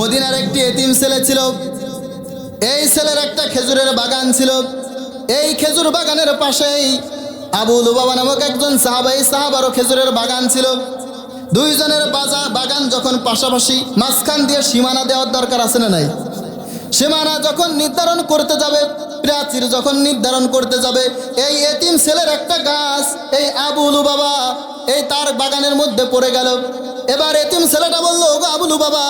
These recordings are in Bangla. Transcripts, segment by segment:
মদিনার একটি এতিম ছেলে ছিল। এই ছেলের একটা খেজুরের বাগান ছিল। এই খেজুর বাগানের পাশেই আবু লুবাবা নামক একজন সাহাবা, এই সাহাবারও খেজুরের বাগান ছিল। দুইজনের বাগান যখন পাশাপাশি, মাঝখান দিয়ে সীমানা দেওয়ার দরকার আছে না নাই? সীমানা যখন নির্ধারণ করতে যাবে, প্রাচীর যখন নির্ধারণ করতে যাবে, এই এতিম ছেলের একটা গাছ এই আবু লুবাবা এই তার বাগানের মধ্যে পড়ে গেল। এবার এতিম ছেলেটা বলল, ওগো আবু লুবাবা,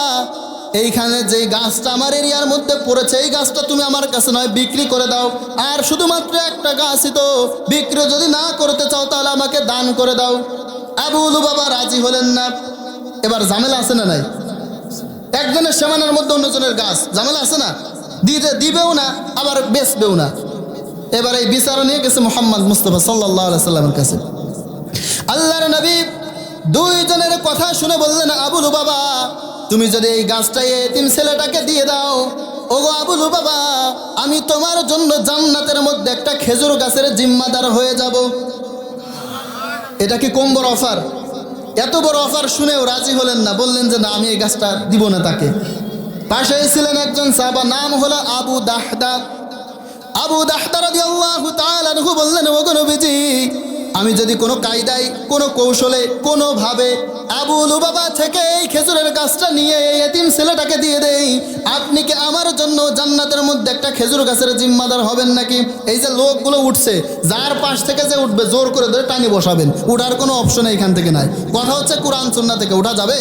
এইখানে যে গাছটা আমার এরিয়ার মধ্যে পড়েছে, এই গাছটা তুমি আমার কাছে নয় বিক্রি করে দাও। আর শুধুমাত্র একটা গাছই তো, বিক্রি যদি না করতে চাও তাহলে আমাকে দান করে দাও। আবু লুবাবা রাজি হলেন না। এবার ঝামেলা আছে না নাই? একজনের সীমানার মধ্যে অন্যজনের গাছ, ঝামেলা আছে না? দিবেও না, আবার বেচবেও না। এবার এই বিচার নিয়ে গেছে মুহাম্মদ মুস্তাফা সাল্লাল্লাহু আলাইহি সাল্লামের কাছে। আল্লাহর নবী দুইজনের কথা শুনে বললেন, আবু লুবাবা, তুমি যদি এই গাছটা এতিম ছেলেটাকে দিয়ে দাও, ওগো আবু লুবাবা, আমি তোমার জন্য জান্নাতের মধ্যে একটা খেজুর গাছের জিম্মাদার হয়ে যাব। এটা কি কম বড় অফার? এত বড় অফার শুনেও রাজি হলেন না, বললেন যে না, আমি এই গাছটা দিব না তাকে। পাশে ছিলেন একজন সাহাবা, নাম হলো আবু দাহদা। আবু দাহদা রাদিয়াল্লাহু তাআলা আনহু বললেন, ওগো নবীজি, আমি যদি কোনো কায়দায়, কোনো কৌশলে, কোনোভাবে আবু লুবাবা থেকে এই খেজুরের গাছটা নিয়ে এই এতিম ছেলেটাকে দিয়ে দেই, আপনি কি আমার জন্য জান্নাতের মধ্যে একটা খেজুর গাছের জিম্মাদার হবেন নাকি? এই যে লোকগুলো উঠছে, যার পাশ থেকে যে উঠবে জোর করে ধরে টানি বসাবেন, উঠার কোনো অপশন এইখান থেকে নাই। কথা হচ্ছে কোরআন সুন্নাহ থেকে উঠা যাবে?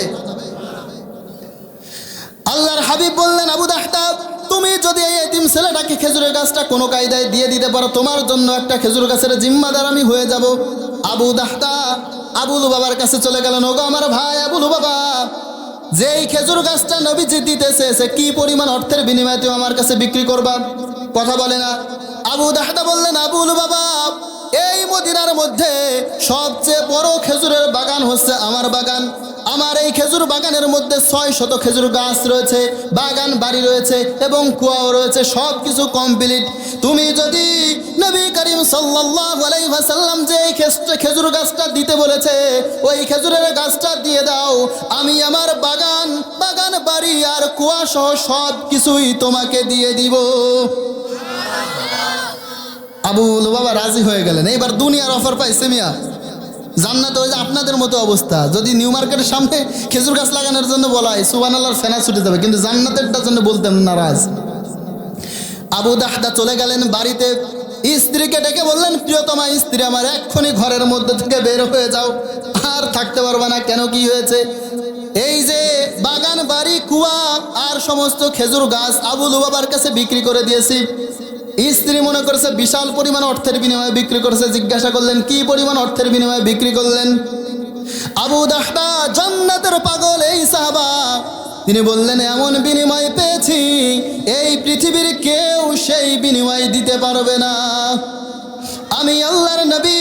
আল্লাহর হাবিব বললেন, আবু দাহদা, তুমি যদি এই এতিম ছেলেটাকে খেজুরের গাছটা কোনো কায়দায় দিয়ে দিতে পারো, তোমার জন্য একটা খেজুর গাছের জিম্মাদার আমি হয়ে যাব। আবু দাহদা আবু লুবাবার কাছে চলে গেলেন, ওগো আমার ভাই আবু লুবাবা, যেই খেজুর গাছটা নবীজি দিতেছে, সে কি পরিমাণ অর্থের বিনিময়ে তুমি আমার কাছে বিক্রি করবা? কথা বলে না। আবু দাহদা বললেন, আবু লুবাবা, এই মদিনার মধ্যে সবচেয়ে বড় খেজুরের বাগান হচ্ছে আমার বাগান। আমার এই খেজুর বাগানের মধ্যে 600 খেজুর গাছ রয়েছে, বাগান বাড়ি রয়েছে এবং কুয়াও রয়েছে, সব কিছু কমপ্লিট। তুমি যদি নবী করিম সাল্লাল্লাহু আলাইহি ওয়াসাল্লাম যে খেজুর গাছটা দিতে বলেছে, ওই খেজুরের গাছটা দিয়ে দাও, আমি আমার বাগান বাড়ি আর কুয়া সহ সব কিছুই তোমাকে দিয়ে দিব। আবু লুবাবা রাজি হয়ে গেলেন। এইবার দুনিয়ার অফার পাইছে মিয়া। জান্নাত ওই যে আপনাদের মতো অবস্থা, যদি নিউ মার্কেটের সামনে খেজুর গাছ লাগানোর জন্য বলা হয়, সুবহানাল্লাহর ফেনা ছুটে যাবে, কিন্তু জান্নাতেরটার জন্য বলতেন নারাজ। আবু দাহদা চলে গেলেন বাড়িতে, স্ত্রীকে ডেকে বললেন, প্রিয়তমা স্ত্রী আমার, এক্ষুনি ঘরের মধ্যে থেকে বের হয়ে যাও, আর থাকতে পারবে না। কেন, কি হয়েছে? এই যে বাগান বাড়ি কুয়া আর সমস্ত খেজুর গাছ আবু লুবাবার কাছে বিক্রি করে দিয়েছি। স্ত্রী মনে করেছে বিশাল পরিমাণ অর্থের বিনিময়ে বিক্রি করেছে। জিজ্ঞাসা করলেন, কি পরিমাণ অর্থের বিনিময়ে বিক্রি করলেন? আবু দাহদা জান্নাতের পাগল এই সাহাবা, তিনি বললেন, এমন বিনিময় পেয়েছি এই পৃথিবীর কেউ সেই বিনিময় দিতে পারবে না। আমি আল্লাহর নবী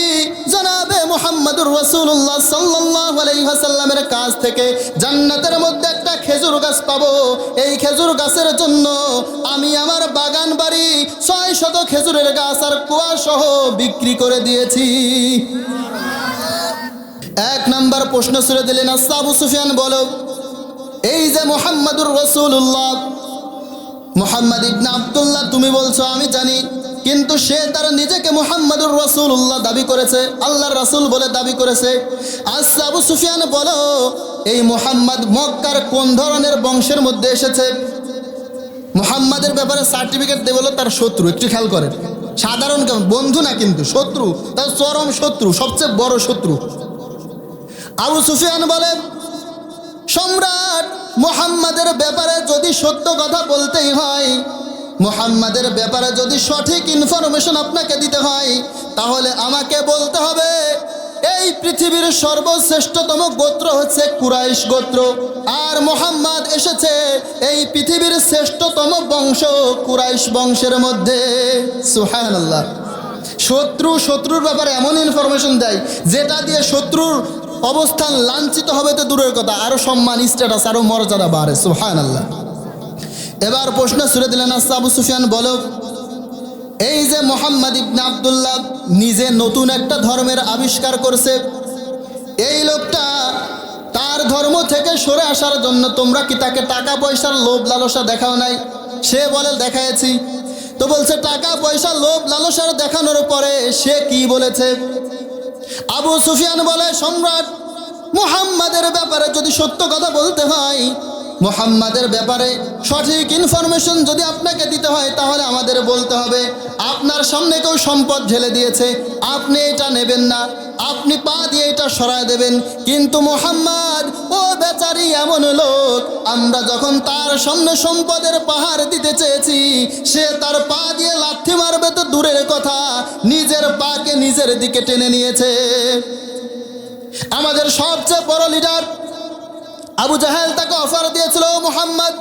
জনাবে মুহাম্মদুর রাসূলুল্লাহ সাল্লাল্লাহু আলাইহি ওয়াসাল্লামের কাছ থেকে জান্নাতের মধ্যে একটা খেজুর গাছ পাবো। এই খেজুর গাছের জন্য আমি আমার বাগান বাড়ি 600 খেজুরের গাছ আর কুয়া সহ বিক্রি করে দিয়েছি। এক নাম্বার প্রশ্ন ছুড়ে দিলেন, আচ্ছা আবু সুফিয়ান বলো, এই যে মুহাম্মদুর রাসূলুল্লাহ, মুহাম্মদ ইবনে আব্দুল্লাহ তুমি বলছো আমি জানি, কিন্তু সে তার নিজেকে মুহাম্মদুর রাসূলুল্লাহ দাবি করেছে, আল্লাহর রাসূল বলে দাবি করেছে। আচ্ছা আবু সুফিয়ান বলো, এই মুহাম্মদ মক্কার কোন ধরনের বংশের মধ্যে এসেছে? মুহাম্মাদের ব্যাপারে সার্টিফিকেট দেবে বলো তার শত্রু। একটু খেয়াল করেন, সাধারণ বন্ধু না, কিন্তু শত্রু, তার চরম শত্রু, সবচেয়ে বড় শত্রু। আবু সুফিয়ান বলেন, সম্রাট মুহাম্মাদের ব্যাপারে যদি সত্য কথা বলতেই হয়, মুহাম্মাদের ব্যাপারে যদি সঠিক ইনফরমেশন আপনাকে দিতে হয়, তাহলে আমাকে বলতে হবে এই পৃথিবীর সর্বশ্রেষ্ঠতম গোত্র হচ্ছে কুরাইশ গোত্র, আর মুহাম্মদ এসেছে এই পৃথিবীর শ্রেষ্ঠতম বংশ কুরাইশ বংশের মধ্যে। সুবহানাল্লাহ। শত্রুর ব্যাপারে এমন ইনফরমেশন দেয় যেটা দিয়ে শত্রুর অবস্থান লাঞ্ছিত হবে তো দূরের কথা, আরো সম্মান, স্ট্যাটাস, আরো মর্যাদা বাড়ে। সুবহানাল্লাহ। এবার প্রশ্ন ছুড়ে দিলেন, আচ্ছা আবু সুফিয়ান বলো, এই যে মুহাম্মদ ইবনে আব্দুল্লাহ নিজে নতুন একটা ধর্মের আবিষ্কার করছে, এই লোকটা তার তার ধর্ম থেকে সরে আসার জন্য তোমরা কি তাকে টাকা পয়সার লোভ লালসা দেখাও নাই? সে বলে দেখাইছি। তো বলছে টাকা পয়সা লোভ লালসার দেখানোর পরে সে কি বলেছে? আবু সুফিয়ান বলে, সম্রাট মুহাম্মাদের ব্যাপারে যদি সত্য কথা বলতে হয়, মুহাম্মাদের ব্যাপারে সঠিক ইনফরমেশন যদি আপনাকে দিতে হয়, তাহলে আমাদের বলতে হবে আপনার সামনে কেউ সম্পদ ঢেলে দিয়েছে, আপনি এটা নেবেন না, আপনি পা দিয়ে এটা সরায় দেবেন। কিন্তু মুহাম্মদ ও বেচারি এমন লোক, আমরা যখন তার সামনে সম্পদের পাহাড় দিতে চেয়েছি, সে তার পা দিয়ে লাথি মারবে তো দূরের কথা, নিজের পাকে নিজের দিকে টেনে নিয়েছে। আমাদের সবচেয়ে বড় লিডার আবু জাহেল তাকে অফার দিয়েছিল, মুহাম্মদ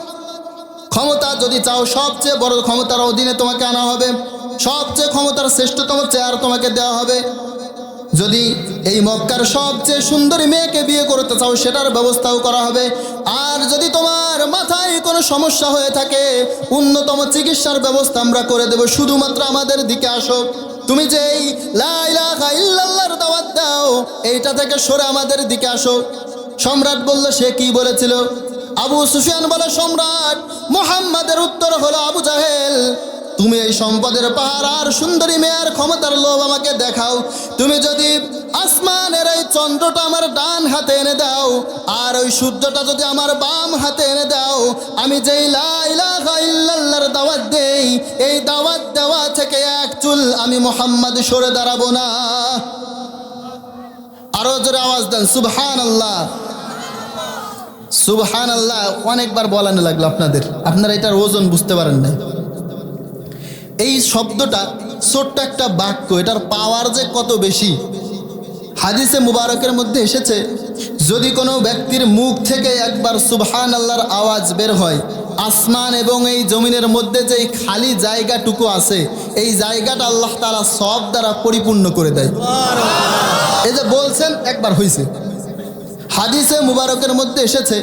ক্ষমতা যদি চাও সবচেয়ে বড় ক্ষমতার অধীনে তোমাকে আনা হবে, সবচেয়ে ক্ষমতার শ্রেষ্ঠতম চেয়ার তোমাকে দেওয়া হবে, যদি এই মক্কার সবচেয়ে সুন্দরী মেয়েকে বিয়ে করতে চাও সেটার ব্যবস্থাও করা হবে, আর যদি তোমার মাথায় কোনো সমস্যা হয়ে থাকে উন্নতম চিকিৎসার ব্যবস্থা আমরা করে দেব, শুধুমাত্র আমাদের দিকে আসো। তুমি যে এই লা ইলাহা ইল্লাল্লাহর দাওয়াত দাও, এইটা থেকে সরে আমাদের দিকে আসো। সম্রাট বলল, সে কি বলেছিল? আবু সুফিয়ান বলে, সম্রাট মুহাম্মাদের উত্তর হলো, আবু জাহেল তুমি এই সম্পদের পাহাড় আর সুন্দরী মেয়ের ক্ষমতার লোভ আমাকে দেখাও, তুমি যদি আসমানের এই চন্দ্রটা আমার ডান হাতে এনে দাও আর ওই সূর্যটা যদি আমার বাম হাতে এনে দাও, আমি যেই লা ইলাহা ইল্লাল্লাহর দাওয়াত দেই, এই দাওয়াত দেওয়া থেকে এক চুল আমি মুহাম্মদ সরে দাঁড়াবো না। আরো জোরে আওয়াজ দেন সুবহানাল্লাহ, সুবহানাল্লাহ। অনেকবার বলানো লাগলো আপনাদের, আপনারা এটার ওজন বুঝতে পারেন না। এই শব্দটা ছোট্ট একটা বাক্য, এটার পাওয়ার যে কত বেশি। হাদিসে মুবারকের মধ্যে এসেছে, যদি কোনো ব্যক্তির মুখ থেকে একবার সুবহানাল্লাহর আওয়াজ বের হয়, আসমান এবং এই জমিনের মধ্যে যে খালি জায়গাটুকু আছে এই জায়গাটা আল্লাহ তাআলা সব দ্বারা পরিপূর্ণ করে দেয়। এই যে বলছেন একবার হয়েছে। হাদিসে মুবারকের মধ্যে এসেছে,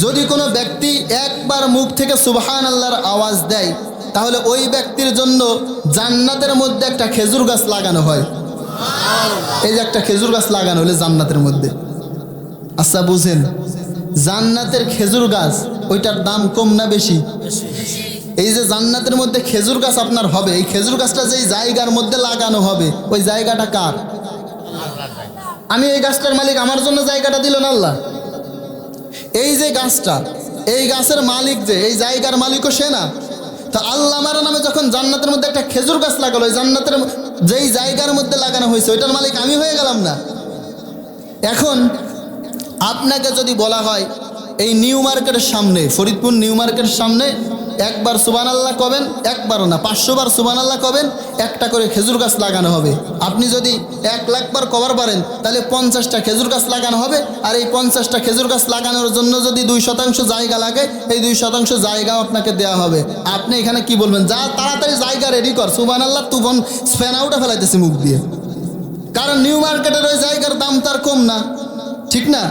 যদি কোনো ব্যক্তি একবার মুখ থেকে সুবহানাল্লাহর আওয়াজ দেয়, তাহলে ওই ব্যক্তির জন্য জান্নাতের মধ্যে একটা খেজুর গাছ লাগানো হয়। এই যে একটা খেজুর গাছ লাগানো হলে জান্নাতের মধ্যে, আচ্ছা বুঝেন, জান্নাতের খেজুর গাছ ওইটার দাম কম না বেশি? এই যে জান্নাতের মধ্যে খেজুর গাছ আপনার হবে, এই খেজুর গাছটা যেই জায়গার মধ্যে লাগানো হবে ওই জায়গাটা কার? আমি এই গাছটার মালিক, আমার জন্য জায়গাটা দিল না আল্লাহ। এই যে গাছটা, এই গাছের মালিক যে, এই জায়গার মালিকও সে না? তা আল্লাহ আমার নামে যখন জান্নাতের মধ্যে একটা খেজুর গাছ লাগালো, ওই জান্নাতের যেই জায়গার মধ্যে লাগানো হয়েছে ওইটার মালিক আমি হয়ে গেলাম না? এখন আপনাকে যদি বলা হয় এই নিউ মার্কেটের সামনে, ফরিদপুর নিউ মার্কেটের সামনে একবার সুবহানাল্লাহ কবেন, একবারও না 500 বার সুবহানাল্লাহ কবেন, একটা করে খেজুর গাছ লাগানো হবে। আপনি যদি 1 লাখ বার কবার পারেন তাহলে 50টা খেজুর গাছ লাগানো হবে। আর এই 50টা খেজুর গাছ লাগানোর জন্য যদি 2% জায়গা লাগে, এই 2% জায়গাও আপনাকে দেওয়া হবে। আপনি এখানে কি বলবেন? যা তাড়াতাড়ি জায়গা রেডি কর, সুবহানাল্লাহ তুফান ফ্যান আউটে ফেলাইতেছে মুখ দিয়ে, কারণ নিউ মার্কেটের ওই জায়গার দাম তার কম না, ঠিক না?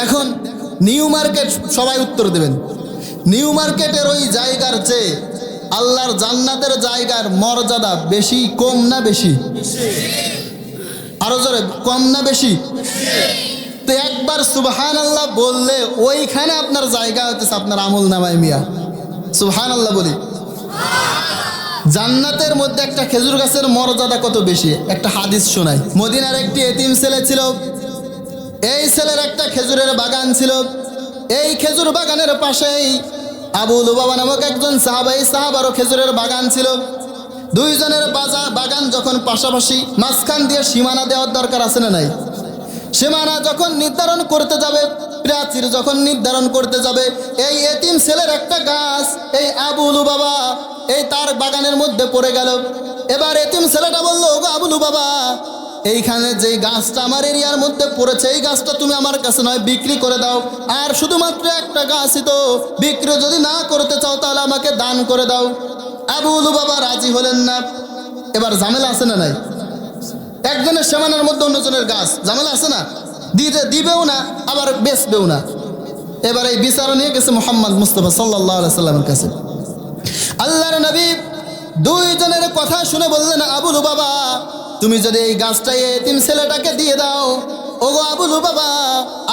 এখন নিউ মার্কেট, সবাই উত্তর দেবেন, নিউ মার্কেটের ওই জায়গার চেয়ে আল্লাহর জান্নাতের জায়গার মর্যাদা বেশি, কম না বেশি? আরো জোরে, কম না বেশি? তো একবার সুবহানাল্লাহ বললে ওইখানে আপনার জায়গা হতেছে আপনার আমল নামায় মিয়া। সুবহানাল্লাহ বলি। জান্নাতের মধ্যে একটা খেজুর গাছের মর্যাদা কত বেশি, একটা হাদিস শোনাই। মদিনার একটি এতিম ছেলে ছিল, এই ছেলের একটা খেজুরের বাগান ছিল। এই খেজুর বাগানের পাশেই আবু লুবাবা নামক একজন সাহাবারও খেজুরের বাগান ছিল। দুইজনের বাগান যখন পাশাপাশি, মাঝখান দিয়ে সীমানা দেওয়ার দরকার আছে না নাই? সীমানা যখন নির্ধারণ করতে যাবে, প্রাচীর যখন নির্ধারণ করতে যাবে, এই এতিম ছেলের একটা গাছ এই আবু লুবাবা এই তার বাগানের মধ্যে পড়ে গেল। এবার এতিম ছেলেটা বলল, ওগো আবু লুবাবা, এইখানে যে গাছটা আমার এরিয়ার মধ্যে পড়েছে এই গাছটা তুমি আমার কাছে নয় বিক্রি করে দাও, আর শুধুমাত্র একটা গাছই তো, বিক্রি যদি না করতে চাও তাহলে আমাকে দান করে দাও। আবু লুবাবা রাজি হলেন না। এবার ঝামেলা আছে না নাই? একজনের সীমানার মধ্যে অন্যজনের গাছ, ঝামেলা আছে না? দিবেও না আবার বেচবেও না। এবার এই বিচার নিয়ে গেছে মুহাম্মদ মুস্তাফা সাল্লাল্লাহু আলাইহি সাল্লামের কাছে। আল্লাহর নবী দুইজনের কথা শুনে বললেন, আবু লুবাবা, তুমি যদি এই গাছটা এতিম ছেলেটাকে দিয়ে দাও, ওগো আবু লুবাবা,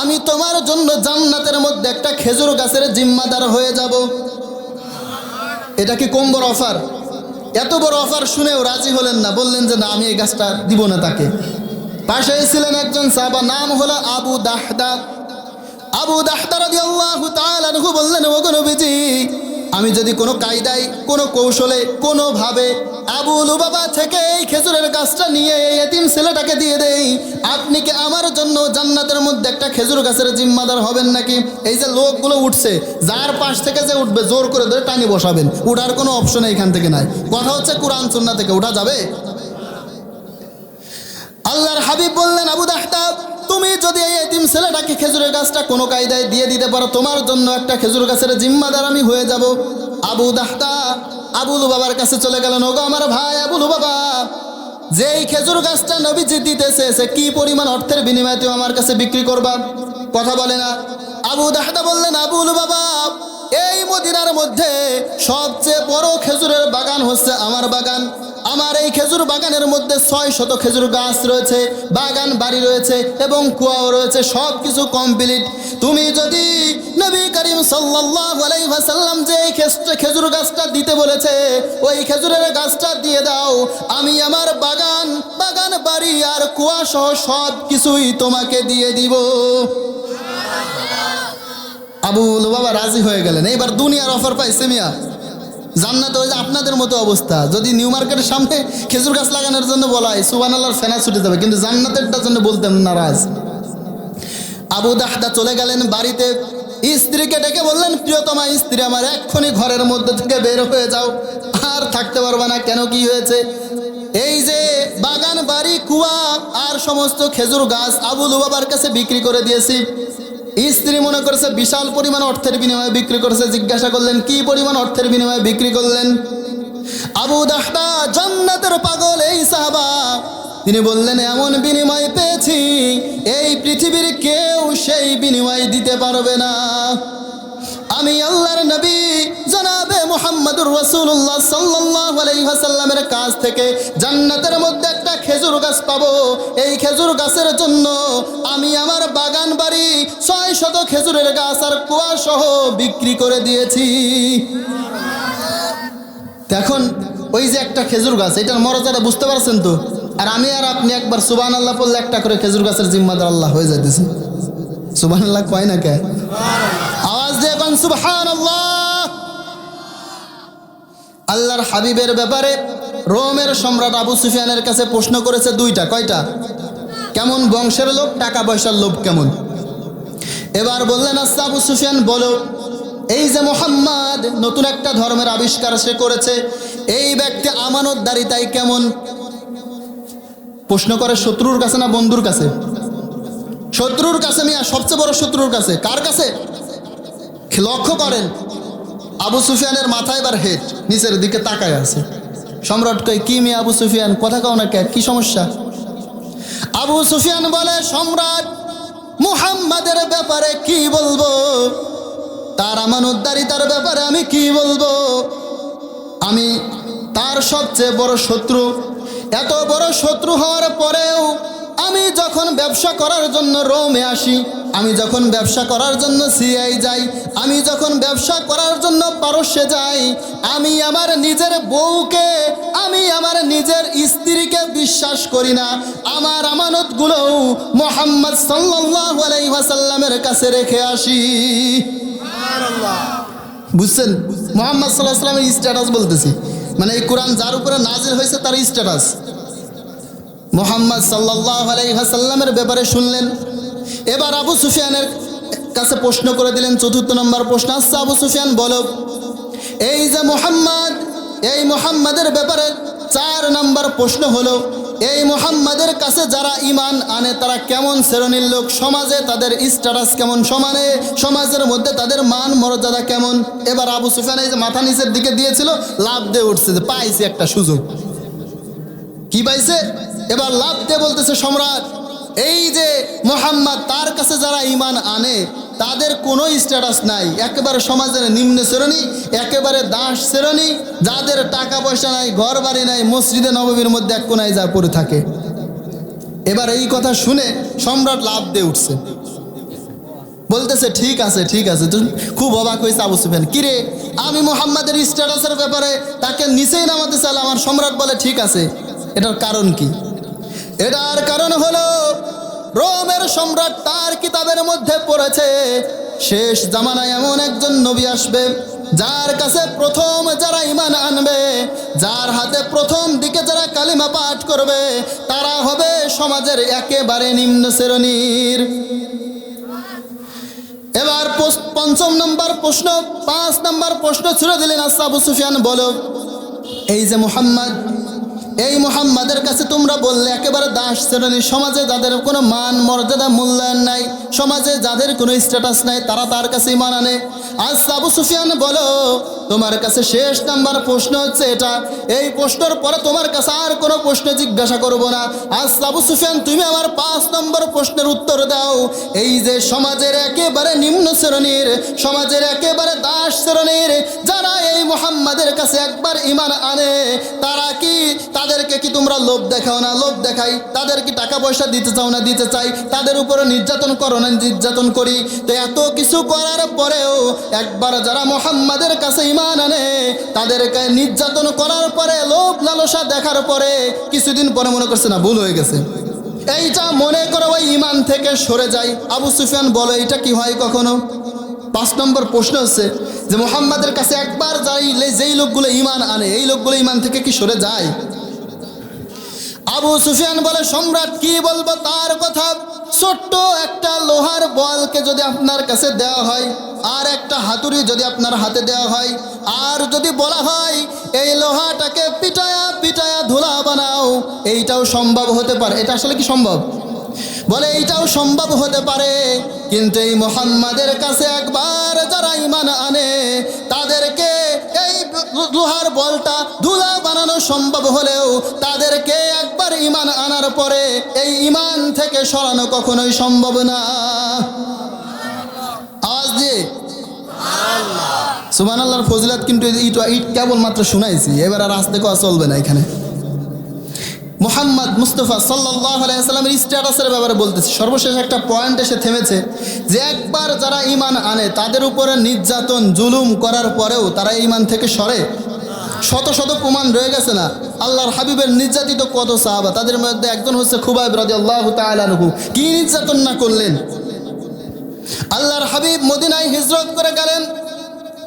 আমি তোমার জন্য জান্নাতের মধ্যে একটা খেজুর গাছের জিম্মাদার হয়ে যাব। এটা কি কম বড় অফার? এত বড় অফার শুনেও রাজি হলেন না, বললেন যে না, আমি এই গাছটা দিব না তাকে। পাশে ছিলেন একজন সাহাবা, নাম হলো আবু দাহদা। আবু দাহদা রাদিয়াল্লাহু তাআলা আনহু বললেন, ওগো নবীজি, আমি যদি কোনো কায়দায়, কোনো কৌশলে, কোনোভাবে আবু লুবাবা থেকে এই খেজুরের গাছটা নিয়ে এই এতিম ছেলেটাকে দিয়ে দেই, আপনি কি আমার জন্য জান্নাতের মধ্যে একটা খেজুর গাছের জিম্মাদার হবেন নাকি? এই যে লোকগুলো উঠছে, যার পাশ থেকে যে উঠবে জোর করে ধরে টানি বসাবেন, উঠার কোনো অপশন এইখান থেকে নাই। কথা হচ্ছে কোরআন সুন্নাহ থেকে উঠা যাবে? আল্লাহর হাবিব বললেন, আবু দাহদা, তুমি যদি এই এতিম ছেলেটাকে খেজুরের গাছটা কোনো কায়দায় দিয়ে দিতে পারো, তোমার জন্য একটা খেজুর গাছের জিম্মাদার আমি হয়ে যাব। আবু দাহদা আবু লুবাবার কাছে চলে গেলেন, ওগো আমার ভাই আবু লুবাবা, যেই খেজুর গাছটা নবীজি দিতেছে সে কি পরিমাণ অর্থের বিনিময়ে তুমি আমার কাছে বিক্রি করবা? কথা বলে না। আবু দাহদা বললেন, আবু লুবাবা, এই মদিনার মধ্যে সবচেয়ে বড় খেজুরের বাগান হচ্ছে আমার বাগান। আমার এই খেজুর বাগানের মধ্যে 600 খেজুর গাছ রয়েছে, বাগান বাড়ি রয়েছে এবং কুয়াও রয়েছে, সব কিছু কমপ্লিট। তুমি যদি নবী করিম সাল্লাল্লাহু আলাইহি ওয়াসাল্লাম যে খেজুর গাছটা দিতে বলেছে ওই খেজুরের গাছটা দিয়ে দাও, আমি আমার বাগান বাড়ি আর কুয়া সহ সব কিছুই তোমাকে দিয়ে দিব। আবু লুবাবা রাজি হয়ে গেলেন। এইবার দুনিয়ার অফার পাইছে মিয়া। জান্নাত ওই যে আপনাদের মতো অবস্থা, যদি নিউ মার্কেটের সামনে খেজুর গাছ লাগানোর জন্য বলা হয় সুবহানাল্লাহর ফেনা ছুটে যাবে, কিন্তু জান্নাতেরটার জন্য বলতেন নারাজ। আবু দাহদা চলে গেলেন বাড়িতে, স্ত্রীকে ডেকে বললেন, প্রিয়তমা স্ত্রী আমার, এক্ষুনি ঘরের মধ্যে থেকে বের হয়ে যাও, আর থাকতে পারবে না। কেন, কি হয়েছে? এই যে বাগান বাড়ি কুয়া আর সমস্ত খেজুর গাছ আবু লুবাবার কাছে বিক্রি করে দিয়েছি। স্ত্রী মনে করেছে বিশাল পরিমাণ অর্থের বিনিময়ে বিক্রি করেছে। জিজ্ঞাসা করলেন, কি পরিমাণ অর্থের বিনিময়ে বিক্রি করলেন? আবু দাহদা জান্নাতের পাগল এই সাহাবা, তিনি বললেন, এমন বিনিময় পেয়েছি এই পৃথিবীর কেউ সেই বিনিময় দিতে পারবে না। আমি আল্লাহর নবী জনাবে মুহাম্মদুর রাসূলুল্লাহ সাল্লাল্লাহু আলাইহি ওয়াসাল্লামের কাছ থেকে জান্নাতের মধ্যে একটা খেজুর গাছ পাবো। এই খেজুর গাছের জন্য আমি আমার বাগান বাড়ি 600 খেজুরের গাছ আর কুয়া সহ বিক্রি করে দিয়েছি। এখন ওই যে একটা খেজুর গাছ, এটার মর্যাদা বুঝতে পারছেন তো? আর আমি আর আপনি একবার সুবহানাল্লাহ পড়লে একটা করে খেজুর গাছের জিম্মাদার আল্লাহ হয়ে যাইতেছে। সুবহানাল্লাহ কয় না কে? আওয়াজ দিয়ে কোন সুবহানাল্লাহ। আল্লাহর হাবিবের ব্যাপারে রোমের সম্রাট আবু সুফিয়ানের কাছে প্রশ্ন করেছে দুইটা। কয়টা? কেমন বংশের লোক, টাকা পয়সার লোভ কেমন? এবার বললেন, আচ্ছা আবু সুফিয়ান বলো, এই যে মুহাম্মদ নতুন একটা ধর্মের আবিষ্কার সে করেছে, এই ব্যক্তি আমানতদারিতাই কেমন? প্রশ্ন করে শত্রুর কাছে না বন্ধুর কাছে? শত্রুর কাছে মিয়া, সবচেয়ে বড় শত্রুর কাছে। কার কাছে? লক্ষ্য করেন, আবু সুফিয়ানের মাথায় এবার হেড নিচের দিকে তাকায় আছে। সম্রাট কই, কি মিয়া আবু সুফিয়ান, কথা কও না কে, কি সমস্যা? আবু সুফিয়ান বলে, সম্রাট মুহাম্মাদের ব্যাপারে কি বলবো, তার আমানতদারিতার ব্যাপারে আমি কি বলবো? আমি তার সবচেয়ে বড় শত্রু। এত বড় শত্রু হওয়ার পরেও আমি যখন ব্যবসা করার জন্য রোমে আসি, আমি যখন ব্যবসা করার জন্য সিরিয়ায় যাই, আমি যখন ব্যবসা করার জন্য পারস্যে যাই, আমি আমার নিজের বউকে, আমি আমার নিজের স্ত্রীকে বিশ্বাস করি না। আমার আমানতগুলো মুহাম্মদ সাল্লাল্লাহু আলাইহি ওয়াসাল্লামের কাছে রেখে আসি। বুঝছেন? মুহাম্মদ সাল্লাল্লাহু আলাইহি ওয়াসাল্লামের স্ট্যাটাস বলতেছি, মানে এই কোরআন যার উপরে নাজিল হয়েছে তার স্ট্যাটাস। মুহাম্মদ সাল্লাল্লাহু আলাইহি ওয়াসাল্লামের ব্যাপারে শুনলেন। এবার আবু সুফিয়ানের কাছে প্রশ্ন করে দিলেন, চতুর্থ নম্বর প্রশ্ন। আচ্ছা আবু সুফিয়ান বলো, এই যে মুহাম্মদ, এই মুহাম্মাদের ব্যাপারে 4 নম্বর প্রশ্ন হলো, এই মুহাম্মাদের কাছে যারা ঈমান আনে তারা কেমন শ্রেণীর লোক, সমাজে তাদের স্ট্যাটাস কেমন, সমাজের মধ্যে তাদের মান মর্যাদা কেমন? এবার আবু সুফিয়ান এই যে মাথা নিচের দিকে দিয়েছিল, লাভ দিয়ে উঠছে যে পাইছে একটা সুযোগ। কি পাইছে? এবার লাভ দিয়ে বলতেছে, সম্রাট এই যে মুহাম্মদ, তার কাছে যারা ঈমান আনে তাদের কোনো স্ট্যাটাস নাই, একেবারে সমাজের নিম্ন শ্রেণী, একেবারে দাস শ্রেণী, যাদের টাকা পয়সা নাই, ঘর বাড়ি নাই, মসজিদে নববীর মধ্যে এক কোনায় যা পড়ে থাকে। এবার এই কথা শুনে সম্রাট লাফ দিয়ে উঠছে, বলতেছে ঠিক আছে ঠিক আছে। খুব অবাক হয়েছে আবু সুফিয়ান, কিরে আমি মুহাম্মাদের স্ট্যাটাসের ব্যাপারে তাকে নিচেই নামাতে চাইলাম, আমার সম্রাট বলে ঠিক আছে, এটার কারণ কি? এটার কারণ হলো রোমের সম্রাট তার কিতাবের মধ্যে পড়েছে শেষ জামানায় এমন একজন নবী আসবে যার কাছে প্রথম যারা ঈমান আনবে, যার হাতে প্রথম দিকে যারা কালিমা পাঠ করবে, তারা হবে সমাজের একেবারে নিম্ন শ্রেণীর। এবার ৫ নম্বর প্রশ্ন, ৫ নম্বর প্রশ্ন ছুড়ে দিলেন আচ্ছা আবু সুফিয়ান বলো, এই যে মুহাম্মদ, এই মুহাম্মাদের কাছে তোমরা বললে একেবারে দাস শ্রেণী, সমাজে যাদের কোনো মান মর্যাদা মূল্যায়ন নাই, সমাজে যাদের কোনো স্ট্যাটাস নাই, তারা তার কাছে ঈমান আনে। আচ্ছা আবু সুফিয়ান বলো, তোমার কাছে শেষ নাম্বার প্রশ্ন হচ্ছে এটা, এই প্রশ্নের পরে তোমার কাছে আর কোনো প্রশ্ন জিজ্ঞাসা করব না। আচ্ছা আবু সুফিয়ান তুমি আমার ৫ নম্বর প্রশ্নের উত্তর দাও, এই যে সমাজের একেবারে নিম্ন শ্রেণীর, সমাজের একেবারে দাস শ্রেণীর যারা এই মুহাম্মাদের কাছে একবার ঈমান আনে, তারা কি, তাদেরকে কি তোমরা লোভ দেখাও না? লোভ দেখাই। তাদের কি টাকা পয়সা দিতে চাও না? দিতে চাই। তাদের উপরে নির্যাতন করো না? নির্যাতন করি। তো এত কিছু করার পরেও একবার যারা মুহাম্মাদের কাছে ঈমান আনে, তাদেরকে নির্যাতন করার পরে, লোভ লালসা দেখার পরে কিছুদিন পরে মনে করছে না ভুল হয়ে গেছে, এইটা মনে করে ওই ঈমান থেকে সরে যায়। আবু সুফিয়ান বলো এটা কি হয় কখনো? ৫ নম্বর প্রশ্ন হচ্ছে যে মুহাম্মাদের কাছে একবার যাইলে যেই লোকগুলো ঈমান আনে, এই লোকগুলো ঈমান থেকে কি সরে যায়? আবু সুফিয়ান বলে সম্রাট কি বলবো তার কথা, ছোট্ট একটা লোহার বলকে যদি আপনার কাছে দেওয়া হয়, আর একটা হাতুড়ি যদি আপনার হাতে দেওয়া হয়, আর যদি বলা হয় এই লোহাটাকে পিটায়া পিটায়া ধুলা বানাও, এইটাও সম্ভব হতে পারে। এটা আসলে কি সম্ভব? বলে এইটাও সম্ভব হতে পারে, কিন্তু এই মুহাম্মাদের কাছে একবার যারা ঈমান আনে, তাদেরকে এই লোহার বলটা ধুলা বানানো সম্ভব হলেও তাদেরকে একবার ঈমান আনার পরে এই ঈমান থেকে সরানো কখনোই সম্ভব না। আওয়াজ দিয়ে সুবহানাল্লাহর ফজিলত কিন্তু কেবলমাত্র শুনাইছি, এবার আর আসতে কোয়া চলবে না। এখানে মুহাম্মদ মুস্তাফা সাল্লাল্লাহু আলাইহি সাল্লামের স্ট্যাটাসের ব্যাপারে বলতেছি, সর্বশেষ একটা পয়েন্ট এসে থেমেছে যে একবার যারা ঈমান আনে, তাদের উপরে নির্যাতন জুলুম করার পরেও তারা ঈমান থেকে সরে। শত শত প্রমাণ রয়ে গেছে না? আল্লাহর হাবিবের নির্যাতিত কত সাহাবা, তাদের মধ্যে একজন হচ্ছে খুবাইব রাদিয়াল্লাহু তাআলা আনহু। কি নির্যাতন না করলেন! আল্লাহর হাবিব মদিনায় হিজরত করে গেলেন,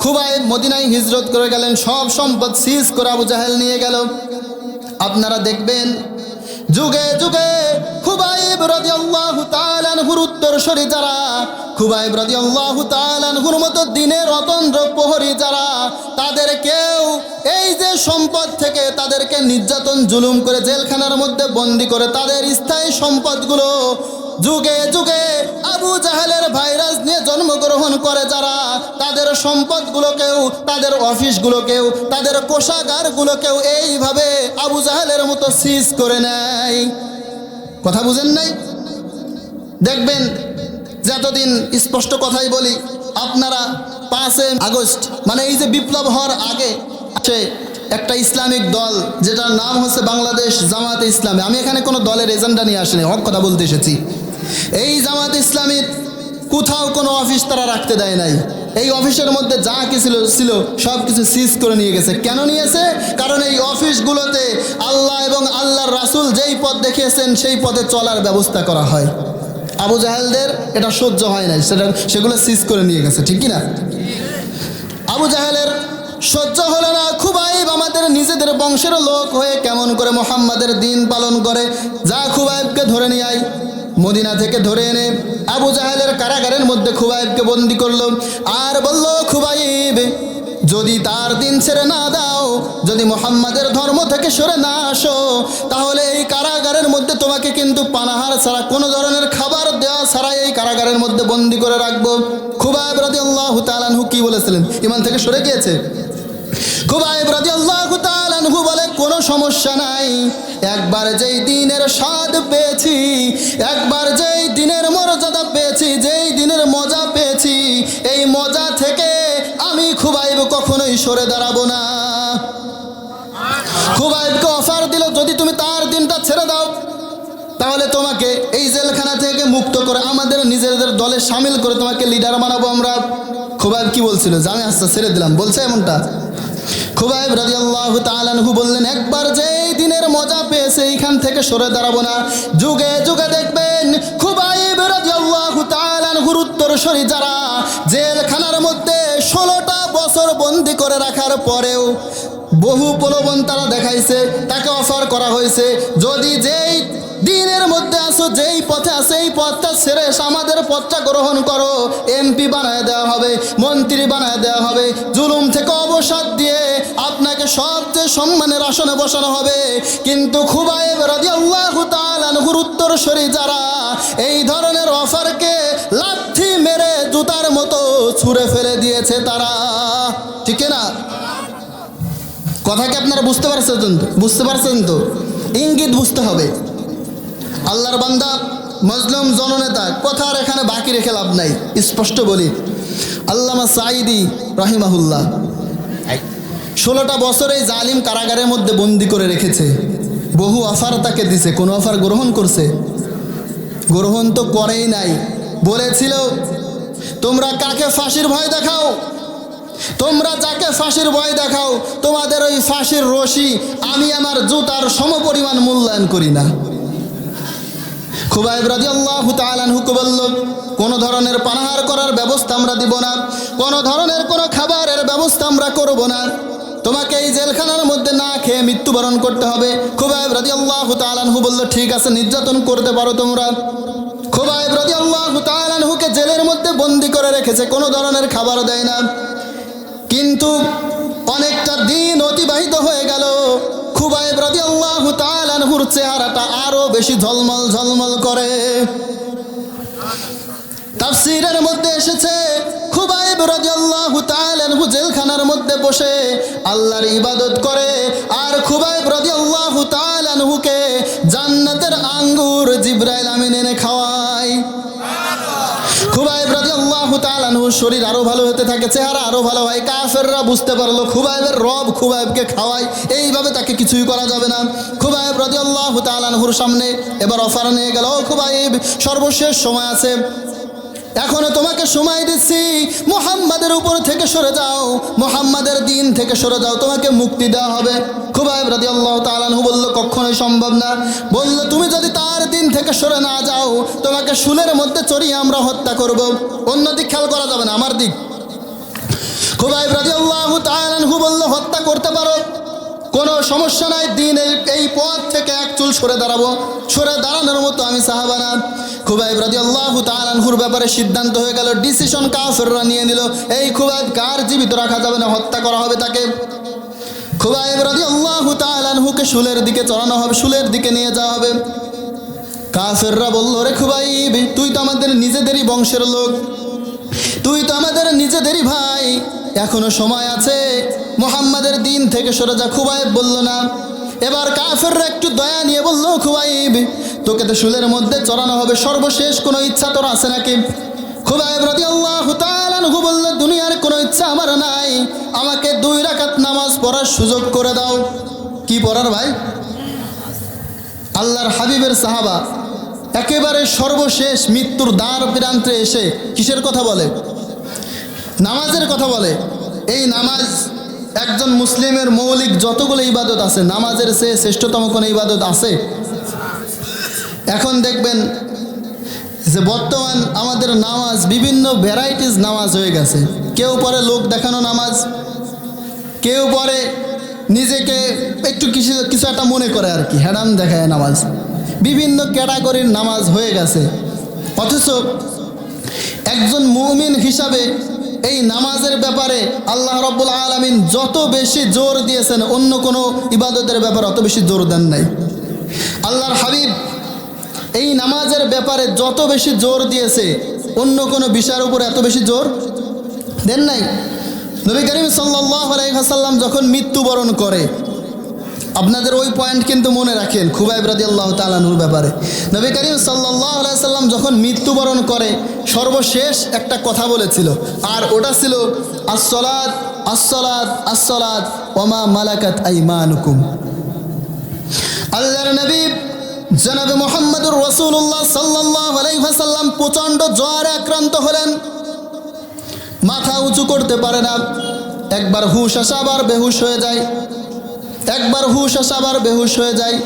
খুবাইব মদিনায় হিজরত করে গেলেন, সব সম্পদ সিজ করে আবু জাহেল নিয়ে গেল। আপনারা দেখবেন যুগে যুগে খুবাইব রাদিয়াল্লাহু তাআলা আনহুর উত্তরসূরি যারা, খুবাইব রাদিয়াল্লাহু তাআলা আনহুর মতো দিনের অতন্দ্র প্রহরী যারা, তাদেরকেও এই যে সম্পদ থেকে তাদেরকে নির্যাতন জুলুম করে জেলখানার মধ্যে বন্দি করে তাদের স্থায়ী সম্পদগুলো যুগে যুগে আবু জাহেলের ভাইরাস নিয়ে জন্মগ্রহণ করে যারা, তাদের সম্পদগুলোকেও, তাদের অফিসগুলোকেও, তাদের কোষাগারগুলোকেও এইভাবে আবু জাহেলের মতো সিজ করে নেয়। কথা বুঝেন নাই? দেখবেন যতদিন স্পষ্ট কথাই বলি, আপনারা 5 আগস্ট মানে এই যে বিপ্লব হওয়ার আগে আছে একটা ইসলামিক দল যেটার নাম হচ্ছে বাংলাদেশ জামাতে ইসলামী। আমি এখানে কোনো দলের এজেন্ডা নিয়ে আসিনি, হক কথা বলতে এসেছি। এই জামাত ইসলামীর কোথাও কোনো অফিস তারা রাখতে দেয় নাই। এই অফিসের মধ্যে যা কিছু ছিল সব কিছু সিজ করে নিয়ে গেছে। কেন নিয়েছে? কারণ এই অফিসগুলোতে আল্লাহ এবং আল্লাহর রাসূল যেই পথ দেখিয়েছেন সেই পথে চলার ব্যবস্থা করা হয়। আবু জাহেলদের এটা সহ্য হয় নাই, সেগুলো সিজ করে নিয়ে গেছে, ঠিক কি না? আবু জাহেলের সহ্য হলো না, খুবাইব আমাদের নিজেদের বংশের লোক হয়ে কেমন করে মুহাম্মাদের দিন পালন করে, যা খুবাইবকে ধরে নিয়ে আয়। মদিনা থেকে ধরে এনে আবু জাহেলের কারাগারের মধ্যে খুবাইবকে বন্দি করলো, আর বলল খুবাইব যদি তার দিন ছেড়ে না দাও, যদি মুহাম্মাদের ধর্ম থেকে সরে না আসো, তাহলে এই কারাগারের মধ্যে তোমাকে কিন্তু পানাহার ছাড়া, কোনো ধরনের খাবার দেওয়া ছাড়া এই কারাগারের মধ্যে বন্দি করে রাখবো। খুবাইব রাদিয়াল্লাহু তাআলা আনহু কি বলেছিলেন? ঈমান থেকে সরে গিয়েছে। খুবাইব রাদিয়াল্লাহু তাআলা আনহু বলে কোনো সমস্যা নাই, একবার যেই দিনের স্বাদ পেয়েছি, একবার যেই দিনের মর্যাদা পেয়েছি, যেই দিনের মজা পেয়েছি, এই মজা থেকে আমি খুবাইব কখনোই সরে দাঁড়াবো না। খুবাইবকে অফার দিল যদি তুমি তার দিনটা ছেড়ে দাও তাহলে তোমাকে এই জেলখানা থেকে মুক্ত করে আমাদের নিজেদের দলে সামিল করে তোমাকে লিডার বানাবো আমরা। খুবাইব কি বলছিল? যে আমি আচ্ছা ছেড়ে দিলাম, বলছে এমনটা? খুবাইব রাদিয়াল্লাহু তাআলা আনহু বললেন, একবার যে দিনের মজা পেয়েছে এইখান থেকে সরে দাঁড়াবো না। যুগে যুগে দেখবেন খুবাইব রাদিয়াল্লাহু তাআলা আনহুর উত্তরসূরি যারা জেলখানার মধ্যে 16টা বছর বন্দি করে রাখার পরেও বহু প্রলোভন তারা দেখাইছে, তাকে অফার করা হয়েছে, যদি যেই দিনের মধ্যে আসো, যেই পথে আসে এই পথটা ছেড়ে আমাদের পথটা গ্রহণ করো, এমপি বানায় দেওয়া হবে, মন্ত্রী বানায় দেওয়া হবে, জুলুম থেকে অবসাদ দিয়ে আপনাকে সবচেয়ে সম্মানের আসনে বসানো হবে। কিন্তু খুবাইব রাদিয়াল্লাহু তাআলা আনহুর উত্তরসূরি যারা এই ধরনের অফারকে লাথি মেরে জুতার মতো ছুঁড়ে ফেলে দিয়েছে তারা। ঠিক না? কথা কি আপনারা বুঝতে পারছেন তো? ইঙ্গিত বুঝতে হবে। আল্লাহর বান্দা মজলুম জননেতা, কথা আর এখানে বাকি রেখে লাভ নাই, স্পষ্ট বলি। আল্লামা সাঈদী রাহিমাহুল্লাহ 16টা বছর এই জালিম কারাগারের মধ্যে বন্দি করে রেখেছে। বহু অফার তাকে দিছে, কোন অফার গ্রহণ করছে? গ্রহণ তো করেই নাই। বলেছিল, তোমরা কাকে ফাঁসির ভয় দেখাও, তোমরা যাকে ফাঁসির ভয় দেখাও, তোমাদের ওই ফাঁসির রশি আমি আমার জুতার সমপরিমাণ মূল্যায়ন করি না। খুবাইব রাদিয়াল্লাহু তাআলা আনহু বলল, কোনো ধরনের পানাহার করার ব্যবস্থা আমরা দিব না, কোনো ধরনের কোনো খাবারের ব্যবস্থা আমরা করব না, তোমাকে এই জেলখানার মধ্যে না খেয়ে মৃত্যুবরণ করতে হবে। খুবাইব রাদিয়াল্লাহু তাআলা আনহু বলল, ঠিক আছে, নির্যাতন করতে পারো তোমরা। খুবাইব রাদিয়াল্লাহু তাআলা আনহুকে জেলের মধ্যে বন্দি করে রেখেছে, কোনো ধরনের খাবার দেয় না। কিন্তু অনেকটা দিন অতিবাহিত হয়ে গেল, খুবাইব রাদিয়াল্লাহু তাআলা আনহুর চেহারাটা আরো বেশি ঝলমল ঝলমল করে। তাফসীরের মধ্যে এসেছে, খুবাইব রাদিয়াল্লাহু তাআলা আনহু জেলখানার মধ্যে বসে আল্লাহর ইবাদত করে, আর খুবাইব রাদিয়াল্লাহু তাআলা আনহুকে জান্নাতের আঙ্গুর জিবরাইল আমিন এনে খাওয়ায়। খুবাইব রাদিয়াল্লাহু তাআলা আনহুর শরীর আরো ভালো হতে থাকে, চেহারা আরো ভালো হয়। কাফেররা বুঝতে পারলো খুবাইবের রব খুবাইবকে খাওয়ায়, এইভাবে তাকে কিছুই করা যাবে না। খুবাইব রাদিয়াল্লাহু তাআলা আনহুর সামনে এবার অফার নিয়ে গেল, খুবাইব সর্বশেষ সময় আছে, এখনো তোমাকে সময় দিচ্ছি, মুহাম্মাদের উপর থেকে সরে যাও, মুহাম্মাদের দিন থেকে সরে যাও, তোমাকে মুক্তি দেওয়া হবে। খুবাইব রাদিয়াল্লাহু তাআলা আনহু বলল, কখনোই সম্ভব না। বলল, তুমি যদি তার দিন থেকে সরে না যাও, তোমাকে শুলের মধ্যে চড়িয়ে আমরা হত্যা করব, অন্য দিক খেয়াল করা যাবে না, আমার দিক। খুবাইব রাদিয়াল্লাহু তাআলা আনহু বলল, হত্যা করতে পারো, কোনো সমস্যা নাই, দিন এই পথ থেকে এক চুল সরে দাঁড়াবো, সরে দাঁড়ানোর মতো আমি সাহাবা না। খুবাইব রাদিয়াল্লাহু তাআলা আনহুর ব্যাপারে সিদ্ধান্ত হয়ে গেল, ডিসিশন কাফেররা নিয়ে নিল, এই খুবাইব কার জীবিত রাখা যাবে না, হত্যা করা হবে তাকে। খুবাইব রাদিয়াল্লাহু তাআলা আনহুকে শুলের দিকে চড়ানো হবে, শুলের দিকে নিয়ে যাওয়া হবে। কাফেররা বলল, রে খুবাইব, তুই তো আমাদের নিজেদেরই বংশের লোক, তুই তো আমাদের নিজেদেরই ভাই, এখনো সময় আছে, মুহাম্মাদের দিন থেকে সরে যা। খুবাইব বলল না। এবার কাফেররা একটু দয়া নিয়ে বলল, খুবাইব, তোকে তো শুলের মধ্যে চড়ানো হবে, সর্বশেষ কোনো ইচ্ছা তোর আছে নাকি? খুবাইব রাদিয়াল্লাহু তাআলা আনহু বলল, দুনিয়ার কোনো ইচ্ছা আমার নাই, আমাকে 2 রাকাত নামাজ পড়ার সুযোগ করে দাও। কি পড়ার ভাই? আল্লাহর হাবিবের সাহাবা একেবারে সর্বশেষ মৃত্যুর দ্বার প্রান্তে এসে কিসের কথা বলে? নামাজের কথা বলে। এই নামাজ একজন মুসলিমের মৌলিক যতগুলো ইবাদত আছে, নামাজের চেয়ে শ্রেষ্ঠতম কোনো ইবাদত আছে? এখন দেখবেন যে বর্তমান আমাদের নামাজ বিভিন্ন ভ্যারাইটিস নামাজ হয়ে গেছে। কেউ পড়ে লোক দেখানো নামাজ, কেউ পড়ে নিজেকে একটু কিছু একটা মনে করে আর কি, হ্যাডাম দেখায় নামাজ, বিভিন্ন ক্যাটাগরির নামাজ হয়ে গেছে। অথচ একজন মুমিন হিসাবে এই নামাজের ব্যাপারে আল্লাহ রাব্বুল আলামিন যত বেশি জোর দিয়েছেন, অন্য কোনো ইবাদতের ব্যাপারে অত বেশি জোর দেন নাই। আল্লাহর হাবিব এই নামাজের ব্যাপারে যত বেশি জোর দিয়েছে, অন্য কোনো বিষয়ের উপর এত বেশি জোর দেন নাই। নবী করিম সাল্লাল্লাহু আলাইহি ওয়াসাল্লাম যখন মৃত্যুবরণ করে, আপনাদের ওই পয়েন্ট কিন্তু মনে রাখেন খুবাইব রাদিয়াল্লাহু তাআলা আনহুর ব্যাপারে। নবী করিম সাল্লাল্লাহু আলাইহি ওয়াসাল্লাম যখন মৃত্যুবরণ করে, সর্বশেষ একটা কথা বলেছিল, আর ওটা ছিল আসসালাত আসসালাত আসসালাত ওয়া মা মালাকাত আইমানুকুম। আল্লাহর নবী জনাবে মুহাম্মদুর রাসূলুল্লাহ সাল্লাল্লাহু আলাইহি ওয়াসাল্লাম প্রচণ্ড জ্বরে আক্রান্ত হলেন, মাথা উঁচু করতে পারে না। একবার হুশ আসা আবার বেহুশ হয়ে যায়, একবার হুশ আসা আবার বেহুশ হয়ে যায়।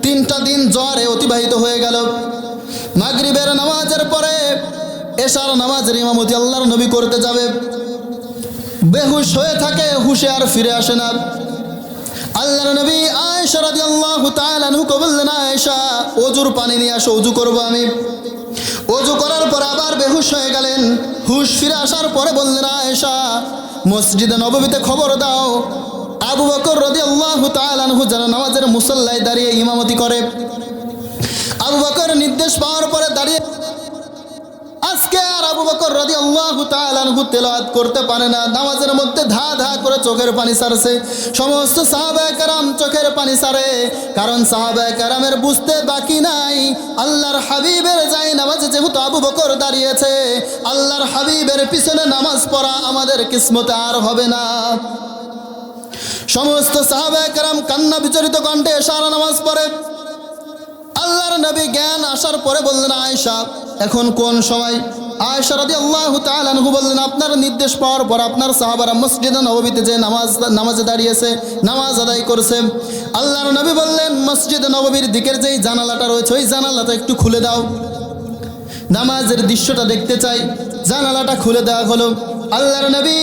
3টা দিন জ্বরে অতিবাহিত হয়ে গেল। মাগরিবের নামাজের পরে এশার নামাজের ইমামতি আল্লাহর নবী করতে যাবে, বেহুশ হয়ে থাকে, হুশে আর ফিরে আসে না। আল্লাহর নবী আয়েশা রাদিয়াল্লাহু তাআলা আনহাকে বললেন, আয়েশা ওযুর পানি নিয়ে আসো, ওযু করব আমি। ওযু করার পর আবার বেহুশ হয়ে গেলেন। হুশ ফিরে আসার পরে বললেন, আয়েশা মসজিদে নববীতে খবর দাও, আবু বকর রাদিয়াল্লাহু তাআলা আনহু যেন নামাজের মুসল্লায় দাঁড়িয়ে ইমামতি করে। আবু বকর নির্দেশ পাওয়ার পরে দাঁড়িয়ে, আজকে আর আবু বকর রাদিয়াল্লাহু তাআলা আনহু তেলাওয়াত করতে পারে না, নামাজের মধ্যে ধা ধা করে চোখের পানি ছাড়ছে। সমস্ত সাহাবায়ে কেরাম চোখের পানি ছাড়ে, কারণ সাহাবায়ে কেরামের বুঝতে বাকি নাই, আল্লাহর হাবিবের যায় নামাজে যেহেতু আবু বকর দাঁড়িয়েছে, আল্লাহর হাবিবের পিছনে নামাজ পড়া আমাদের কিসমতে আর হবে না। সমস্ত সাহাবায়ে কেরাম কান্না বিচলিত কণ্ঠে এশার নামাজ পড়ে। আল্লাহর নবী জ্ঞান আসার পরে বললেন, আয়েশা এখন কোন সময়? আয়েশা রাদিয়াল্লাহু তাআলা আনহা বললেন, আপনার নির্দেশ পাওয়ার পর আপনার সাহাবারা মসজিদে নববীতে যে নামাজে দাঁড়িয়েছে, নামাজ আদায় করছে। আল্লাহর নবী বললেন, মসজিদে নববীর দিকের যেই জানালাটা রয়েছে ওই জানালাটা একটু খুলে দাও, নামাজের দৃশ্যটা দেখতে চাই। জানালাটা খুলে দেওয়া হলো। আল্লাহর নবী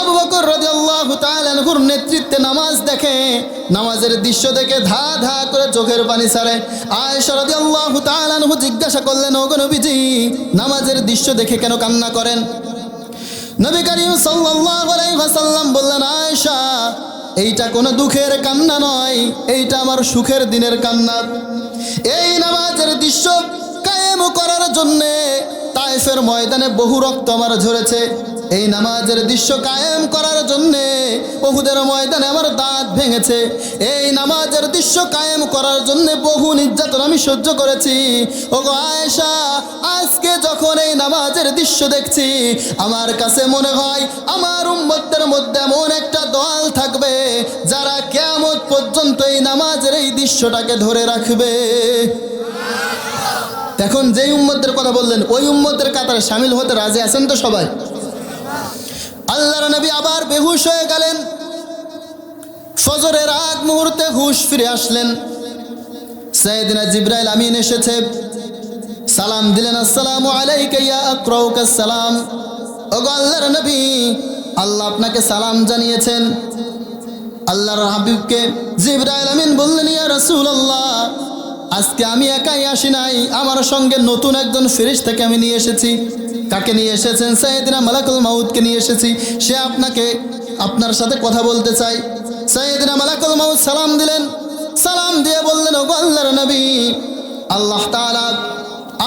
আবু বকর রাদিয়াল্লাহু তাআলা আনহুর নেতৃত্বে নামাজ দেখে, নামাজের দৃশ্য দেখে ধা ধা করে চোখের পানি ছাড়ে। আয়েশা রাদিয়াল্লাহু তাআলা আনহু জিজ্ঞাসা করলেন, ওগো নবীজি নামাজের দৃশ্য দেখে কেন কান্না করেন? নবী করিম সাল্লাল্লাহু আলাইহি ওয়াসাল্লাম বললেন, আয়েশা এইটা কোনো দুঃখের কান্না নয়, এইটা আমার সুখের দিনের কান্না। এই নামাজের দৃশ্য কায়েম করার জন্যে তায়েফের ময়দানে বহু রক্ত আমার ঝরেছে। এই নামাজের দৃশ্য কায়েম করার জন্যে উহুদের ময়দানে আমার দাঁত ভেঙেছে। এই নামাজের দৃশ্য কায়েম করার জন্যে বহু নির্যাতন আমি সহ্য করেছি। ওগো আয়েশা আজকে যখন এই নামাজের দৃশ্য দেখছি, আমার কাছে মনে হয় আমার উম্মতদের মধ্যে এমন একটা দল থাকবে যারা কিয়ামত পর্যন্ত এই নামাজের এই দৃশ্যটাকে ধরে রাখবে। এখন যেই উম্মতদের কথা বললেন ওই উম্মতের কাতারে শামিল হতে রাজি আছেন তো সবাই? আল্লাহর নবী আবার বেহুশ হয়ে গেলেন। ফজরের আগ মুহূর্তে হুশ ফিরে আসলেন। সাইয়েদনা জিবরাইল আমিন এসেছে, সালাম দিলেন, আসসালামু আলাইকা ইয়া আকরাউকাস সালাম। ওগো আল্লাহর নবী আল্লাহ আপনাকে সালাম জানিয়েছেন। আল্লাহর হাবিবকে জিবরাইল আমিন বললেন, ইয়া রাসূলুল্লাহ আজকে আমি একাই আসি নাই, আমার সঙ্গে নতুন একজন ফেরেশতাকে আমি নিয়ে এসেছি। কাকে নিয়ে এসেছেন? সাইয়েদনা মালাকুল মাউতকে নিয়ে এসেছি। সে আপনার সাথে কথা বলতে চাই। সাইয়েদনা মালাকুল মাউত সালাম দিলেন, সালাম দিয়ে বললেন, ওগো আল্লাহর নবী আল্লাহ তাআলা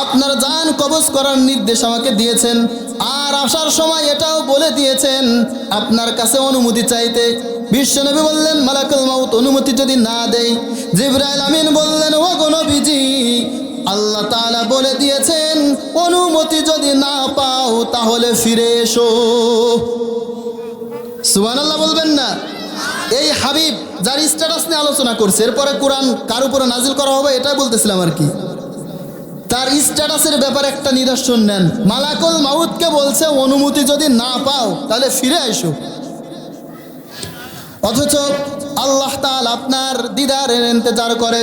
আপনার জান কবজ করার নির্দেশ আমাকে দিয়েছেন, আর আসার সময় এটাও বলে দিয়েছেন আপনার কাছে অনুমতি চাইতে। বিশ্বনবী বললেন, মালাকুল মাউত অনুমতি যদি না দেয়? জিবরাইল আমিন বললেন, ওগো নবীজি আল্লাহ তাআলা বলে দিয়েছেন অনুমতি যদি না পাও তাহলে ফিরে এসো। সুবহানাল্লাহ বলবেন না? এই হাবিব যার স্ট্যাটাস নিয়ে আলোচনা করছে, এরপরে কোরআন কার উপরে নাজিল করা হবে এটাই বলতেছিলাম আর কি। তার স্ট্যাটাসের ব্যাপারে একটা নিদর্শন নেন। মালাকুল মাউতকে বলছে অনুমতি যদি না পাও তাহলে ফিরে এসো, অথচ আল্লাহ তাআলা আপনার দিদারের ইন্তজার করে।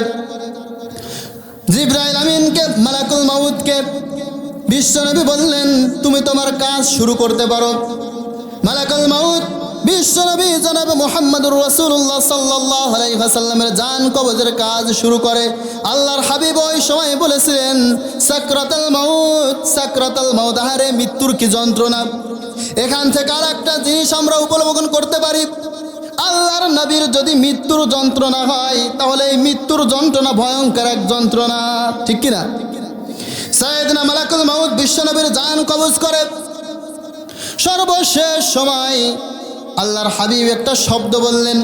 জিবরাইল আমিনকে মালাকুল মাউতকে বিশ্বনবী বললেন, তুমি তোমার কাজ শুরু করতে পারো। মালাকুল মাউত বিশ্বনবী জনাবে মুহাম্মদুর রাসূলুল্লাহ সাল্লাল্লাহু আলাইহি ওয়াসাল্লামের জান কবজের কাজ শুরু করে। আল্লাহর হাবিব ওই সময় বলেছিলেন, সাকরাতুল মাউত, আহারে মৃত্যুর কি যন্ত্রণা। এখান থেকে আর একটা জিনিস আমরা উপলব্ধি করতে পারি, আল্লাহর নবীর যদি মৃত্যুর যন্ত্রণা হয় তাহলে এই মৃত্যুর যন্ত্রণা ভয়ঙ্কর এক যন্ত্রণা, ঠিক কিনা? সাইয়েদনা মালাকুল মাউত বিশ্বনবীর জান কবজ করে। সর্বশেষ সময় আল্লাহর হাবিব একটা শব্দ বললেন।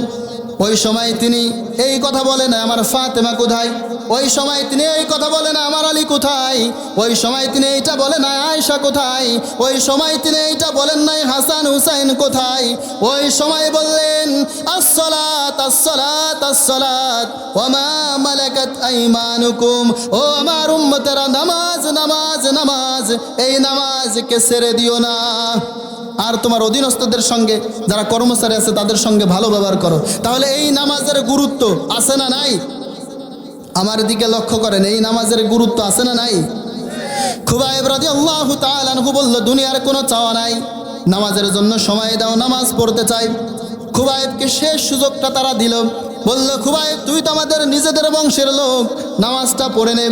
ওই সময় তিনি এই কথা বলে না আমার ফাতেমা কোথায়, ওই সময় তিনি এই কথা বলে না আমার আলী কোথায়, ওই সময় তিনি এইটা বলে না আয়েশা কোথায়, ওই সময় তিনি এইটা বলেন নাই হাসান হুসাইন কোথায়। ওই সময় বললেন, আসসালাত আসসালাত আসসালাত ওয়া মা মালাকাত আইমানুকুম, ও আমার উম্মতেরা নামাজ নামাজ নামাজ, এই নামাজকে ছেড়ে দিও না। আর তোমার অধীনস্থদের সঙ্গে যারা কর্মচারী আছে তাদের সঙ্গে ভালো ব্যবহার করো। তাহলে এই নামাজের গুরুত্ব আছে না নাই? আমার দিকে লক্ষ্য করেন, এই নামাজের গুরুত্ব আছে না নাই? খুবাইব রাদিয়াল্লাহু তাআলা আনহু বলল, দুনিয়ার কোনো চাওয়া নাই, নামাজের জন্য সময় দাও, নামাজ পড়তে চাই। খুবাইবকে শেষ সুযোগটা তারা দিল, বলল, খুবাইব তুই তো আমাদের নিজেদের বংশের লোক, নামাজটা পড়ে নে।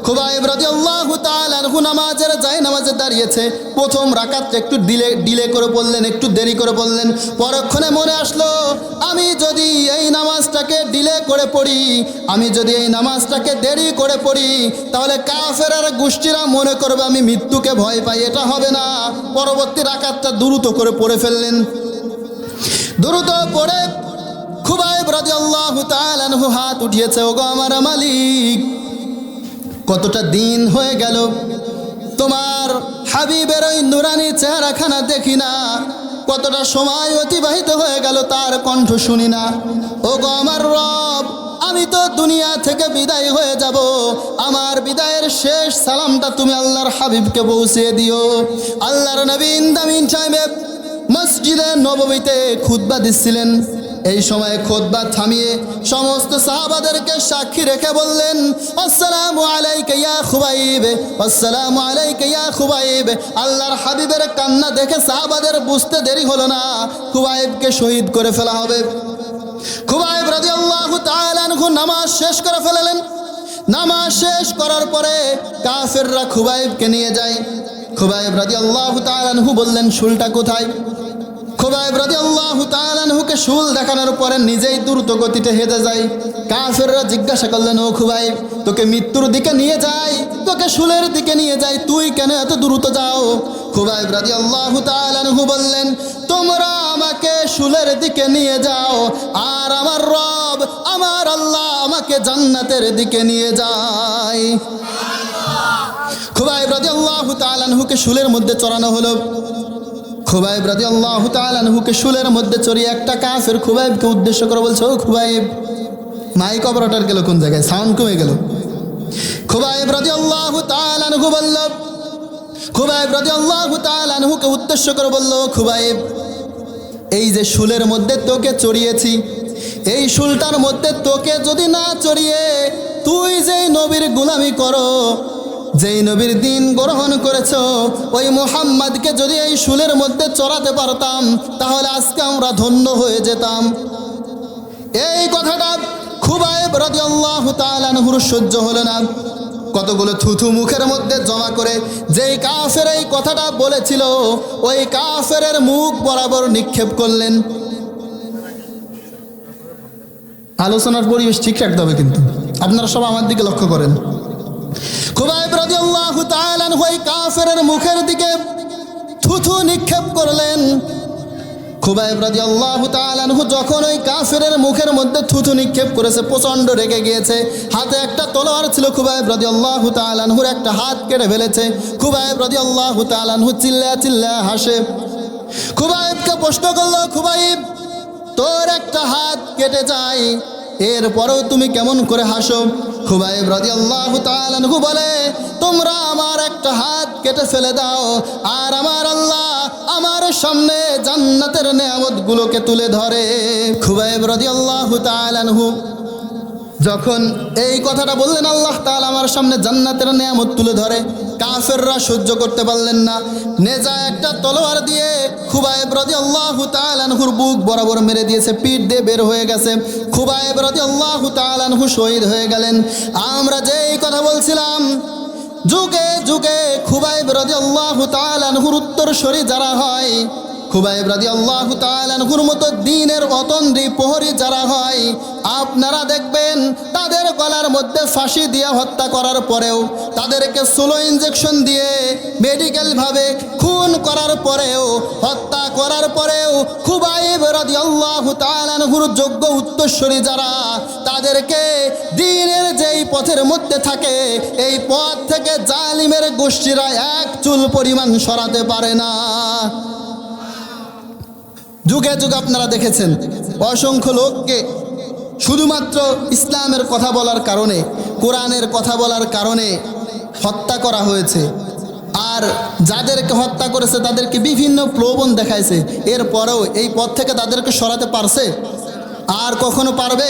খুবাইব রাদিয়াল্লাহু তাআলা আনহু নামাজের নামাজে দাঁড়িয়েছে। প্রথম রাকাতটা একটু ডিলে করে পড়লেন, একটু দেরি করে পড়লেন। পরক্ষণে মনে আসলো, আমি যদি এই নামাজটাকে ডিলে করে পড়ি, আমি যদি এই নামাজটাকে দেরি করে পড়ি, তাহলে কাফেরের গোষ্ঠীরা মনে করবে আমি মৃত্যুকে ভয় পাই, এটা হবে না। পরবর্তী রাকাতটা দ্রুত করে পড়ে ফেললেন। দ্রুত পড়ে খুবাইব রাদিয়াল্লাহু তাআলা আনহু হাত উঠিয়েছে, ওগো আমার মালিক, কতটা দিন হয়ে গেল তোমার হাবিবের ওই নুরানি চেহারাখানা দেখি না, কতটা সময় অতিবাহিত হয়ে গেল তার কণ্ঠ শুনি না। ওগো আমার রব, আমি তো দুনিয়া থেকে বিদায় হয়ে যাব, আমার বিদায়ের শেষ সালামটা তুমি আল্লাহর হাবিবকে পৌঁছে দিও। আল্লাহর নবী ইন্দামিন সাহেব মসজিদে নববীতে খুতবা দিচ্ছিলেন। এই সময় খুতবা থামিয়ে সমস্ত সাহাবাদেরকে সাক্ষী রেখে বললেন, আসসালামু আলাইকা ইয়া খুবাইব, আসসালামু আলাইকা ইয়া খুবাইব। আল্লাহর হাবিবের কান্না দেখে সাহাবাদের বুঝতে দেরি হলো না, খুবাইবকে শহীদ করে ফেলা হবে। খুবাইব রাদিয়াল্লাহু তাআলা আনহু নামাজ শেষ করে ফেললেন। নামাজ শেষ করার পরে কাফেররা খুবাইবকে নিয়ে যায়। খুবাইব রাদিয়াল্লাহু তাআলা আনহু বললেন, শুলটা কোথায়? খুবাইব রাদিয়াল্লাহু তাআলা আনহুকে শুল দেখানোর পরে নিজেই দ্রুত গতিতে হেঁটে যায়। কাফেররা জিজ্ঞাসা করলেন, ও খুবাইব, তোকে মৃত্যুর দিকে নিয়ে যাই, তোকে শুলের দিকে নিয়ে যাই, তুই কেন এত দ্রুত যাও? খুবাইব রাদিয়াল্লাহু তাআলা আনহু বললেন, তোমরা আমাকে শুলের দিকে নিয়ে যাও, আর আমার রব আমার আল্লাহ আমাকে জান্নাতের দিকে নিয়ে যায়। খুবাইব রাদিয়াল্লাহু তাআলা আনহুকে শুলের মধ্যে চড়ানো হলো। খুবাইব রাদিয়াল্লাহু তাআলা আনহুকে শুলের মধ্যে চড়িয়ে একটা কাফের খুবাইবকে উদ্দেশ্য করে বলছে, ও খুবাইব, মাইক অপারেটর গেল কোন জায়গায়, সাউন্ড কমে গেল। খুবাইব রাদিয়াল্লাহু তাআলা আনহু বলল, খুবাইব রাদিয়াল্লাহু তাআলা আনহুকে উদ্দেশ্য করে বলল, খুবাইব, এই যে শুলের মধ্যে তোকে চড়িয়েছি, এই শুলটার মধ্যে তোকে যদি না চড়িয়ে তুই যেই নবীর গোলামি করো, যেই নবীর দিন গ্রহণ করেছ, ওই মুহাম্মদকে যদি এই শুলের মধ্যে চড়াতে পারতাম, তাহলে আজকে আমরা ধন্য হয়ে যেতাম। এই কথাটা খুবাইব রাদিয়াল্লাহু তাআলা আনহুর সহ্য হলো না। কতগুলো থুথু মুখের মধ্যে জমা করে যেই কাফের এই কথাটা বলেছিল, ওই কাফেরের মুখ বরাবর নিক্ষেপ করলেন। আলোচনার পরিবেশ ঠিক রাখতে হবে, কিন্তু আপনারা সব আমার দিকে লক্ষ্য করেন। খুবাইব রাদিয়াল্লাহু তাআলা আনহু ওই কাফেরের মুখের দিকে থুথু নিক্ষেপ করলেন। খুবাইব রাদিয়াল্লাহু তাআলা আনহু যখন ওই কাফেরের মুখের মধ্যে থুথু নিক্ষেপ করেছে, প্রচণ্ড রেগে গিয়েছে। হাতে একটা তলোয়ার ছিল, খুবাইব রাদিয়াল্লাহু তাআলা আনহুর একটা হাত কেটে ফেলেছে। খুবাইব রাদিয়াল্লাহু তাআলা আনহু চিল্লায়া চিল্লায়া হাসে। খুবাইবকে প্রশ্ন করলো, খুবাইব, তোর একটা হাত কেটে যায়, এরপরেও তুমি কেমন করে হাসো? খুবাইব রাদিয়াল্লাহু তাআলা আনহু বলে, তোমরা আমার একটা হাত কেটে ফেলে দাও, আর আমার আল্লাহ আমার সামনে জান্নাতের নেয়ামতগুলোকে তুলে ধরে। খুবাইব রাদিয়াল্লাহু তাআলা আনহু যখন এই কথাটা বললেন, আল্লাহ তাআলা আমার সামনে জান্নাতের নেয়ামত তুলে ধরে, কাফেররা সহ্য করতে পারলেন না। নেজা একটা তলোয়ার দিয়ে খুবাইব রাদিয়াল্লাহু তাআলা আনহুর বুক বরাবর মেরে দিয়েছে, পিঠ দিয়ে বের হয়ে গেছে। খুবাইব রাদিয়াল্লাহু তাআলা আনহু শহীদ হয়ে গেলেন। আমরা যেই কথা বলছিলাম, যুগে যুগে খুবাইব রাদিয়াল্লাহু তাআলা আনহুর উত্তরসূরি যারা হয়, খুবাইব রাদিয়াল্লাহু তাআলা আনহুর মতো দ্বীনের অতন্দ্রী প্রহরী যারা হয়, আপনারা দেখবেন তাদের গলার মধ্যে ফাঁসি দিয়ে হত্যা করার পরেও, তাদেরকে স্লো ইনজেকশন দিয়ে মেডিকেলভাবে খুন করার পরেও, হত্যা করার পরেও খুবাইব রাদিয়াল্লাহু তাআলা আনহুর যোগ্য উত্তরসূরি যারা, তাদেরকে দ্বীনের যেই পথের মধ্যে থাকে, এই পথ থেকে জালিমের গোষ্ঠীরা এক চুল পরিমাণ সরাতে পারে না। যুগে যুগে আপনারা দেখেছেন অসংখ্য লোককে শুধুমাত্র ইসলামের কথা বলার কারণে, কোরআনের কথা বলার কারণে হত্যা করা হয়েছে। আর যাদেরকে হত্যা করেছে তাদেরকে বিভিন্ন প্রলোভন দেখাইছে, এরপরেও এই পথ থেকে তাদেরকে সরাতে পারছে? আর কখনো পারবে?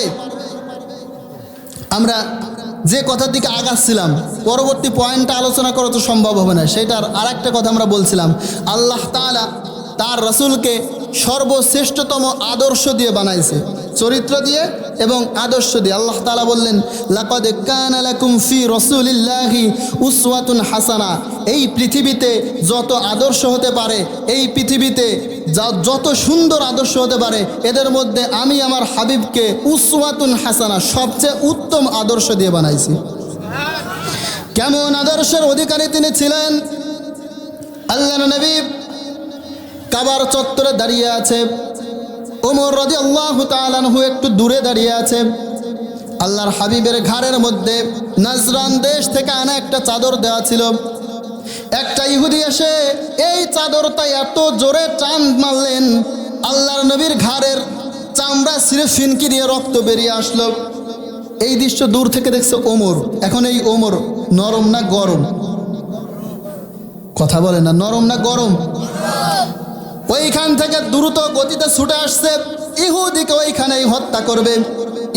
আমরা যে কথার দিকে আগাচ্ছিলাম, পরবর্তী পয়েন্টটা আলোচনা করা তো সম্ভব হবে না, সেটার আর একটা কথা আমরা বলছিলাম, আল্লাহ তাআলা তার রাসূলকে সর্বশ্রেষ্ঠতম আদর্শ দিয়ে বানাইছে, চরিত্র দিয়ে এবং আদর্শ দিয়ে। আল্লাহ তাআলা বললেন, লাকাদ কানা লাকুম ফি রাসূলিল্লাহি উসওয়াতুন হাসানা। এই পৃথিবীতে যত আদর্শ হতে পারে, এই পৃথিবীতে যত সুন্দর আদর্শ হতে পারে, এদের মধ্যে আমি আমার হাবিবকে উসওয়াতুন হাসানা, সবচেয়ে উত্তম আদর্শ দিয়ে বানাইছি। কেমন আদর্শের অধিকারী তিনি ছিলেন? আল্লাহর নবী কাবার চত্বরে দাঁড়িয়ে আছে, ওমর রাদিয়াল্লাহু তাআলা আনহু একটু দূরে দাঁড়িয়ে আছে। আল্লাহর হাবিবের ঘাড়ের মধ্যে নাজরান দেশ থেকে আনা একটা চাদর দেওয়া ছিল। একটা ইহুদি এসে এই চাদরটা এত জোরে টান মারলেন, আল্লাহর নবীর ঘাড়ের চামড়া ছিঁড়ে ফিনকি দিয়ে রক্ত বেরিয়ে আসলো। এই দৃশ্য দূর থেকে দেখছে ওমর। এখন এই ওমর নরম না গরম? কথা বলে না, নরম না গরম? ওইখান থেকে দ্রুত গতিতে ছুটে আসছে, ইহুদিকে ওইখানেই হত্যা করবে,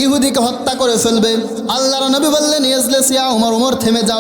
ইহুদিকে হত্যা করে ফেলবে। আল্লাহর নবী বললেন, ইজলিস ইয়া ওমর, ওমর থেমে যাও।